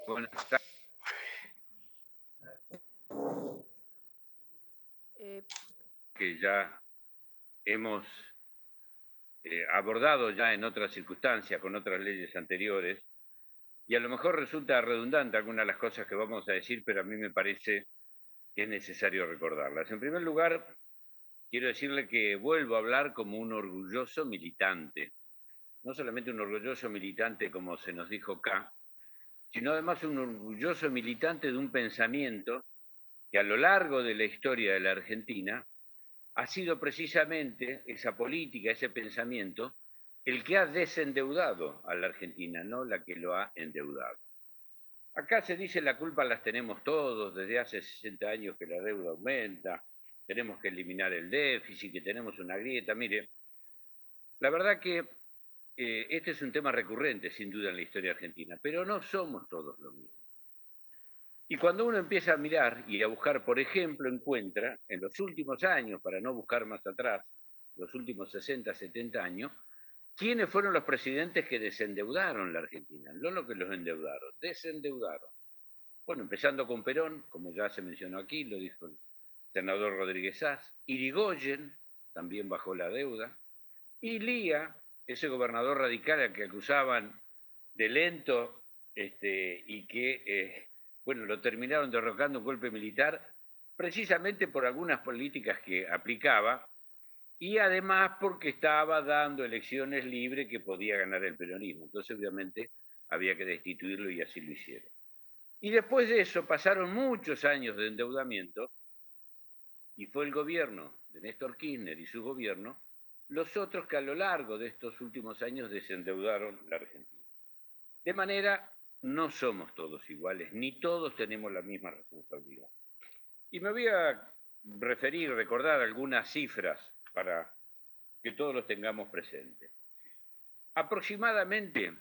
Buenas tardes. Que ya hemos abordado ya en otras circunstancias, con otras leyes anteriores, y a lo mejor resulta redundante algunas de las cosas que vamos a decir, pero a mí me parece que es necesario recordarlas. En primer lugar, quiero decirle que vuelvo a hablar como un orgulloso militante, no solamente un orgulloso militante como se nos dijo acá, sino además un orgulloso militante de un pensamiento que a lo largo de la historia de la Argentina ha sido precisamente esa política, ese pensamiento, el que ha desendeudado a la Argentina, no la que lo ha endeudado. Acá se dice la culpa las tenemos todos, desde hace 60 años que la deuda aumenta, tenemos que eliminar el déficit, que tenemos una grieta. Mire, la verdad que este es un tema recurrente, sin duda, en la historia argentina, pero no somos todos lo mismo. Y cuando uno empieza a mirar y a buscar, por ejemplo, encuentra en los últimos años, para no buscar más atrás, los últimos 60, 70 años, quiénes fueron los presidentes que desendeudaron la Argentina, no lo que los endeudaron, desendeudaron. Bueno, empezando con Perón, como ya se mencionó aquí, lo dijo el senador Rodríguez Saz, Irigoyen también bajó la deuda, y Lía, ese gobernador radical al que acusaban de lento y que, bueno, lo terminaron derrocando un golpe militar precisamente por algunas políticas que aplicaba y además porque estaba dando elecciones libres que podía ganar el peronismo. Entonces, obviamente, había que destituirlo y así lo hicieron. Y después de eso pasaron muchos años de endeudamiento y fue el gobierno de Néstor Kirchner y su gobierno los otros que a lo largo de estos últimos años desendeudaron la Argentina. De manera, no somos todos iguales, ni todos tenemos la misma responsabilidad. Y me voy a recordar algunas cifras para que todos los tengamos presentes. Aproximadamente,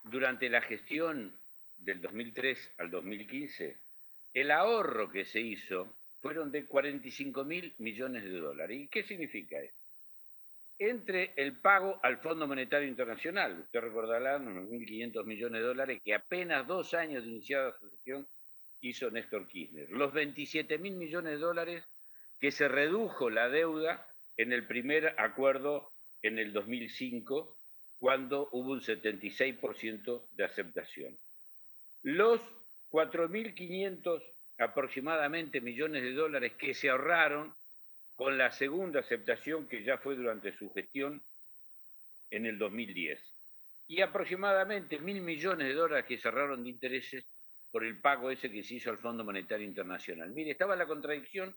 durante la gestión del 2003 al 2015, el ahorro que se hizo fueron de 45.000 millones de dólares. ¿Y qué significa esto? Entre el pago al Fondo Monetario Internacional, usted recordará unos 1.500 millones de dólares que apenas 2 años de iniciada su gestión hizo Néstor Kirchner, los 27.000 millones de dólares que se redujo la deuda en el primer acuerdo en el 2005, cuando hubo un 76% de aceptación. Los 4.500 aproximadamente millones de dólares que se ahorraron con la segunda aceptación que ya fue durante su gestión en el 2010. Y aproximadamente 1.000 millones de dólares que se ahorraron de intereses por el pago ese que se hizo al Fondo Monetario Internacional. Mire, estaba la contradicción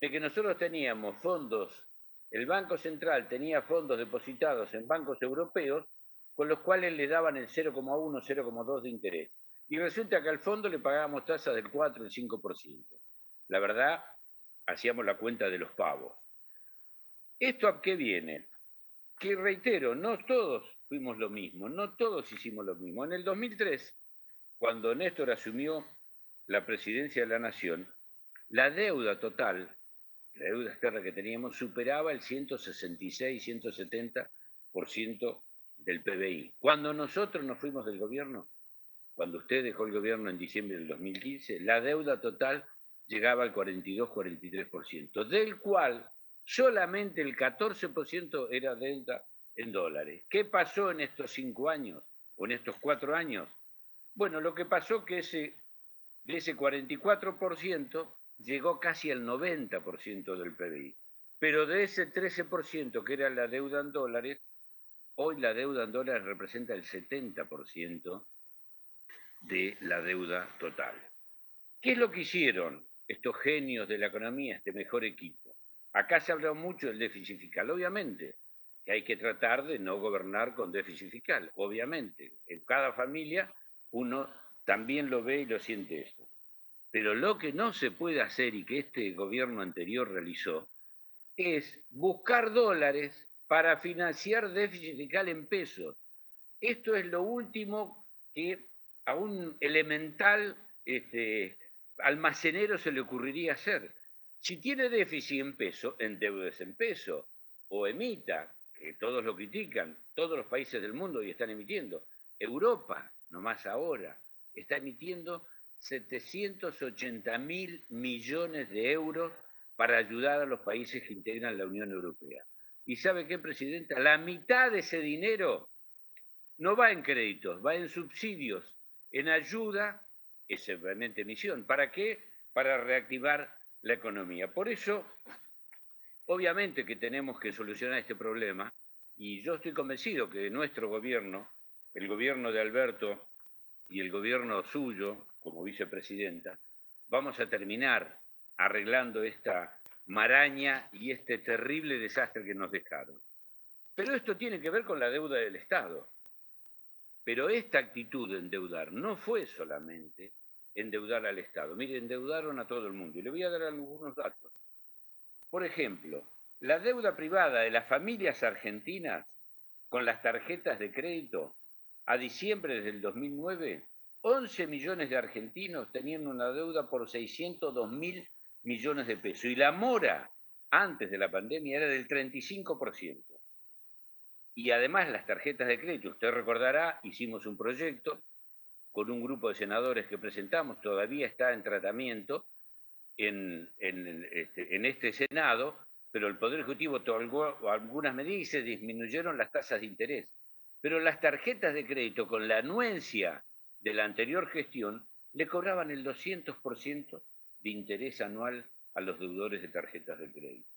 de que nosotros teníamos fondos, el Banco Central tenía fondos depositados en bancos europeos, con los cuales le daban el 0,1, 0,2 de interés. Y resulta que al fondo le pagábamos tasas del 4, el 5%. La verdad, hacíamos la cuenta de los pavos. ¿Esto a qué viene? Que reitero, no todos fuimos lo mismo, no todos hicimos lo mismo. En el 2003, cuando Néstor asumió la presidencia de la Nación, la deuda total, la deuda externa que teníamos, superaba el 166, 170% del PBI. Cuando nosotros nos fuimos del gobierno, cuando usted dejó el gobierno en diciembre del 2015, la deuda total llegaba al 42, 43%, del cual solamente el 14% era deuda en dólares. ¿Qué pasó en estos 5 años o en estos 4 años? Bueno, lo que pasó que de ese 44% llegó casi al 90% del PBI. Pero de ese 13% que era la deuda en dólares, hoy la deuda en dólares representa el 70% de la deuda total. ¿Qué es lo que hicieron estos genios de la economía, este mejor equipo? Acá se habla mucho del déficit fiscal, obviamente, que hay que tratar de no gobernar con déficit fiscal, obviamente. En cada familia uno también lo ve y lo siente eso. Pero lo que no se puede hacer y que este gobierno anterior realizó es buscar dólares para financiar déficit fiscal en pesos. Esto es lo último que a un elemental almacenero se le ocurriría hacer. Si tiene déficit en peso, endeúdese en peso o emita, que todos lo critican, todos los países del mundo y están emitiendo. Europa, nomás ahora. está emitiendo 780.000 millones de euros para ayudar a los países que integran la Unión Europea. ¿Y sabe qué, Presidenta? La mitad de ese dinero no va en créditos, va en subsidios, en ayuda, es realmente emisión. ¿Para qué? Para reactivar la economía. Por eso, obviamente que tenemos que solucionar este problema, y yo estoy convencido que nuestro gobierno, el gobierno de Alberto y el gobierno suyo, como vicepresidenta, vamos a terminar arreglando esta maraña y este terrible desastre que nos dejaron. Pero esto tiene que ver con la deuda del Estado. Pero esta actitud de endeudar no fue solamente endeudar al Estado. Mire, endeudaron a todo el mundo. Y le voy a dar algunos datos. Por ejemplo, la deuda privada de las familias argentinas con las tarjetas de crédito a diciembre del 2009, 11 millones de argentinos tenían una deuda por 602.000 millones de pesos. Y la mora, antes de la pandemia, era del 35%. Y además las tarjetas de crédito, usted recordará, hicimos un proyecto con un grupo de senadores que presentamos, todavía está en tratamiento en este Senado, pero el Poder Ejecutivo tomó algunas medidas y se disminuyeron las tasas de interés. Pero las tarjetas de crédito con la anuencia de la anterior gestión le cobraban el 200% de interés anual a los deudores de tarjetas de crédito.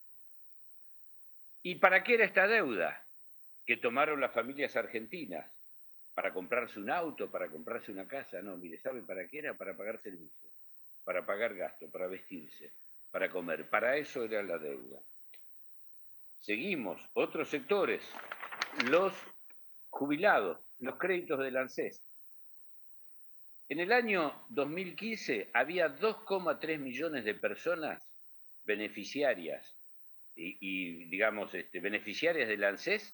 ¿Y para qué era esta deuda que tomaron las familias argentinas? ¿Para comprarse un auto, para comprarse una casa? No, mire, ¿sabe para qué era? Para pagar servicios, para pagar gasto, para vestirse, para comer. Para eso era la deuda. Seguimos, otros sectores, los jubilados, los créditos del ANSES. En el año 2015 había 2,3 millones de personas beneficiarias digamos, beneficiarias del ANSES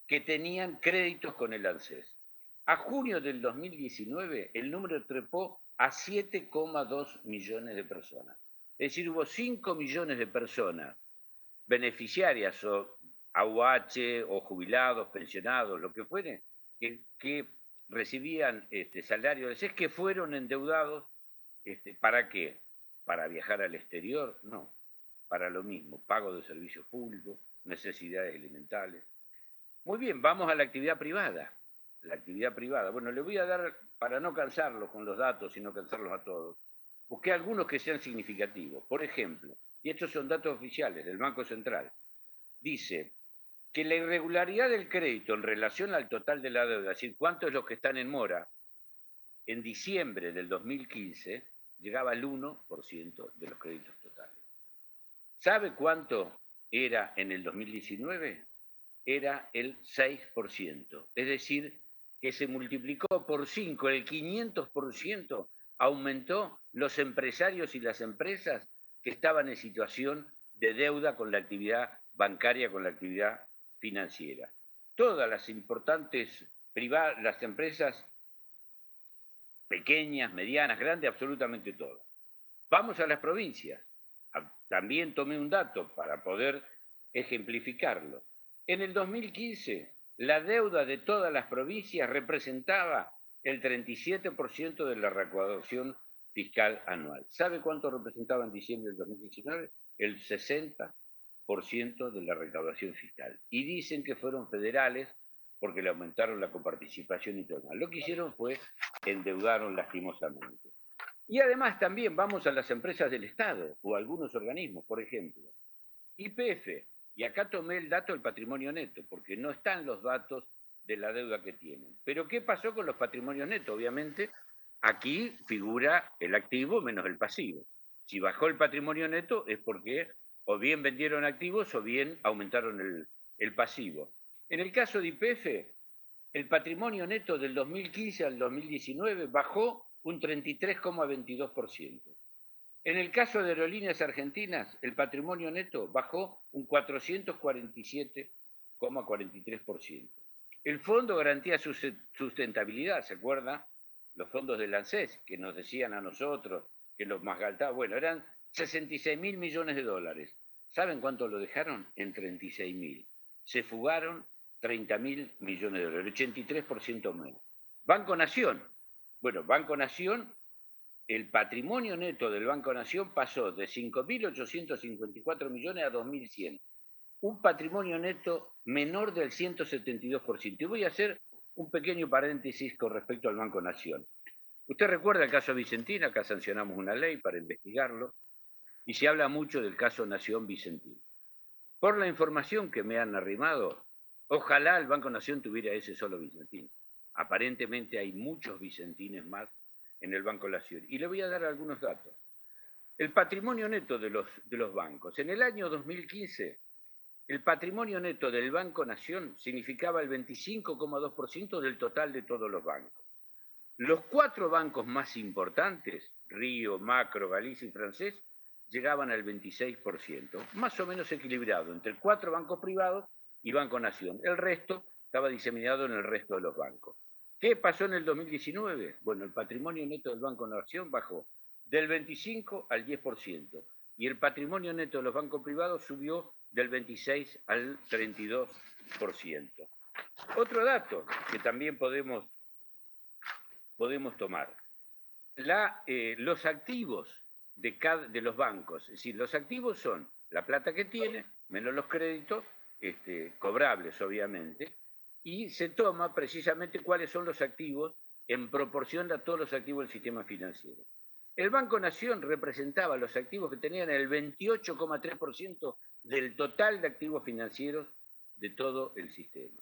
que tenían créditos con el ANSES. A junio del 2019 el número trepó a 7,2 millones de personas. Es decir, hubo 5 millones de personas beneficiarias o AUH o jubilados, pensionados, lo que fuere, que recibían salario del SES, que fueron endeudados. ¿Para qué? ¿Para viajar al exterior? No, para lo mismo, pago de servicios públicos, necesidades elementales. Muy bien, vamos a la actividad privada. La actividad privada. Bueno, le voy a dar, para no cansarlos con los datos y no cansarlos a todos, busqué algunos que sean significativos. Por ejemplo, y estos son datos oficiales del Banco Central, dice que la irregularidad del crédito en relación al total de la deuda, es decir, cuántos es los que están en mora, en diciembre del 2015 llegaba al 1% de los créditos totales. ¿Sabe cuánto era en el 2019? Era el 6%. Es decir, que se multiplicó por 5, el 500% aumentó los empresarios y las empresas que estaban en situación de deuda con la actividad bancaria, con la actividad financiera. Todas las importantes privadas, las empresas pequeñas, medianas, grandes, absolutamente todas. Vamos a las provincias. También tomé un dato para poder ejemplificarlo. En el 2015, la deuda de todas las provincias representaba el 37% de la recaudación fiscal anual. ¿Sabe cuánto representaba en diciembre del 2019? El 60% de la recaudación fiscal. Y dicen que fueron federales porque le aumentaron la coparticipación y todo. Lo que hicieron fue endeudaron lastimosamente. Y además también vamos a las empresas del Estado o a algunos organismos, por ejemplo, YPF, y acá tomé el dato del patrimonio neto, porque no están los datos de la deuda que tienen. Pero ¿qué pasó con los patrimonios netos? Obviamente, aquí figura el activo menos el pasivo. Si bajó el patrimonio neto es porque o bien vendieron activos o bien aumentaron el pasivo. En el caso de YPF, el patrimonio neto del 2015 al 2019 bajó un 33,22%. En el caso de Aerolíneas Argentinas, el patrimonio neto bajó un 447,43%. El Fondo Garantía Sustentabilidad, ¿se acuerda? Los fondos del ANSES, que nos decían a nosotros que los más galtaban, bueno, eran 66.000 millones de dólares. ¿Saben cuánto lo dejaron? En 36.000. Se fugaron 30.000 millones de dólares, el 83% menos. Banco Nación, Bueno, Banco Nación, el patrimonio neto del Banco Nación pasó de 5.854 millones a 2.100. Un patrimonio neto menor del 172%. Y voy a hacer un pequeño paréntesis con respecto al Banco Nación. Usted recuerda el caso Vicentín, acá sancionamos una ley para investigarlo, y se habla mucho del caso Nación Vicentín. Por la información que me han arrimado, ojalá el Banco Nación tuviera ese solo Vicentín. Aparentemente hay muchos Vicentines más en el Banco Nación. Y le voy a dar algunos datos. El patrimonio neto de los bancos. En el año 2015, el patrimonio neto del Banco Nación significaba el 25,2% del total de todos los bancos. Los 4 bancos más importantes, Río, Macro, Galicia y Francés, llegaban al 26%, más o menos equilibrado entre 4 bancos privados y Banco Nación. El resto estaba diseminado en el resto de los bancos. ¿Qué pasó en el 2019? Bueno, el patrimonio neto del Banco Nación bajó del 25 al 10% y el patrimonio neto de los bancos privados subió del 26 al 32%. Otro dato que también podemos tomar. Los activos de los bancos, es decir, los activos son la plata que tiene, menos los créditos, cobrables obviamente, y se toma precisamente cuáles son los activos en proporción a todos los activos del sistema financiero. El Banco Nación representaba los activos que tenían el 28,3% del total de activos financieros de todo el sistema.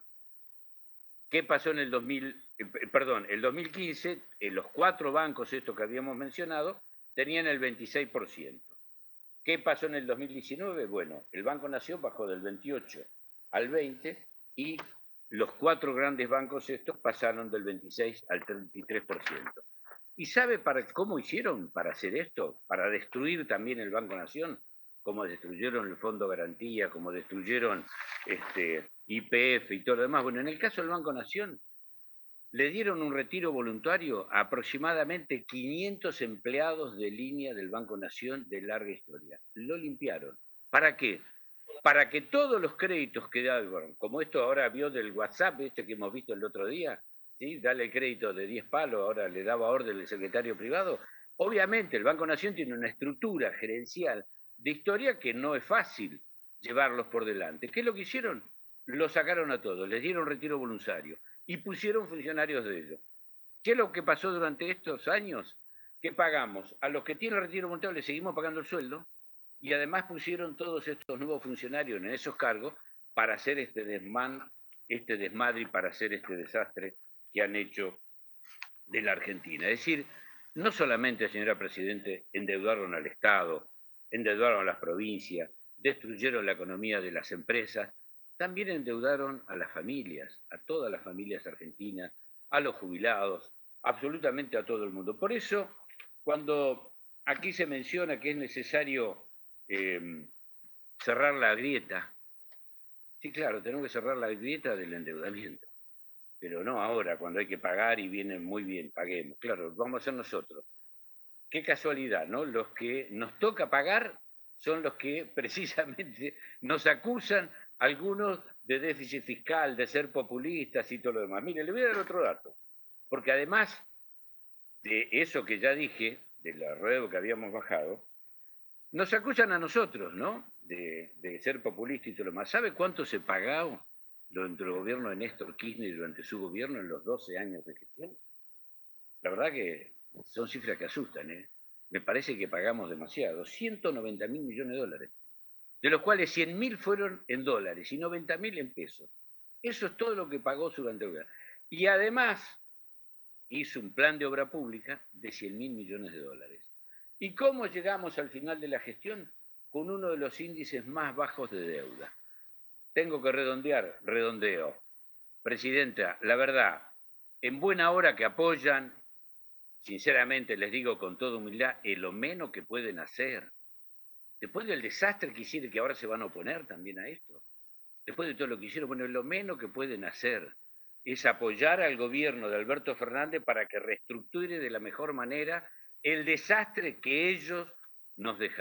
¿Qué pasó en el 2015? Los 4 bancos estos que habíamos mencionado tenían el 26%. ¿Qué pasó en el 2019? Bueno, el Banco Nación bajó del 28 al 20 y los 4 grandes bancos estos pasaron del 26 al 33%. ¿Y sabe cómo hicieron para hacer esto? Para destruir también el Banco Nación, como destruyeron el Fondo Garantía, como destruyeron YPF y todo lo demás. Bueno, en el caso del Banco Nación, le dieron un retiro voluntario a aproximadamente 500 empleados de línea del Banco Nación de larga historia. Lo limpiaron. ¿Para qué? Para que todos los créditos que daban, como esto ahora vio del WhatsApp, que hemos visto el otro día, ¿sí? Dale el crédito de 10 palos, ahora le daba orden el secretario privado. Obviamente el Banco Nación tiene una estructura gerencial de historia que no es fácil llevarlos por delante. ¿Qué es lo que hicieron? Lo sacaron a todos, les dieron retiro voluntario y pusieron funcionarios de ellos. ¿Qué es lo que pasó durante estos años? ¿Qué pagamos? A los que tienen retiro voluntario les seguimos pagando el sueldo y además pusieron todos estos nuevos funcionarios en esos cargos para hacer este desmadre y para hacer este desastre que han hecho de la Argentina. Es decir, no solamente, señora Presidente, endeudaron al Estado, endeudaron a las provincias, destruyeron la economía de las empresas, también endeudaron a las familias, a todas las familias argentinas, a los jubilados, absolutamente a todo el mundo. Por eso, cuando aquí se menciona que es necesario cerrar la grieta, sí, claro, tenemos que cerrar la grieta del endeudamiento, pero no ahora, cuando hay que pagar y viene muy bien, paguemos. Claro, vamos a ser nosotros. Qué casualidad, ¿no? Los que nos toca pagar son los que precisamente nos acusan algunos de déficit fiscal, de ser populistas y todo lo demás. Mire, le voy a dar otro dato, porque además de eso que ya dije, de la rueda que habíamos bajado, nos acusan a nosotros, ¿no? De ser populistas y todo lo demás. ¿Sabe cuánto se pagó durante el gobierno de Néstor Kirchner y durante su gobierno en los 12 años de gestión? La verdad que son cifras que asustan, ¿eh? Me parece que pagamos demasiado, 190.000 millones de dólares, de los cuales 100.000 fueron en dólares y 90.000 en pesos. Eso es todo lo que pagó durante el gobierno. Y además hizo un plan de obra pública de 100.000 millones de dólares. ¿Y cómo llegamos al final de la gestión? Con uno de los índices más bajos de deuda. Tengo que redondear, redondeo. Presidenta, la verdad, en buena hora que apoyan, sinceramente les digo con toda humildad, es lo menos que pueden hacer. Después del desastre que hicieron, que ahora se van a oponer también a esto. Después de todo lo que hicieron, bueno, lo menos que pueden hacer es apoyar al gobierno de Alberto Fernández para que reestructure de la mejor manera el desastre que ellos nos dejaron.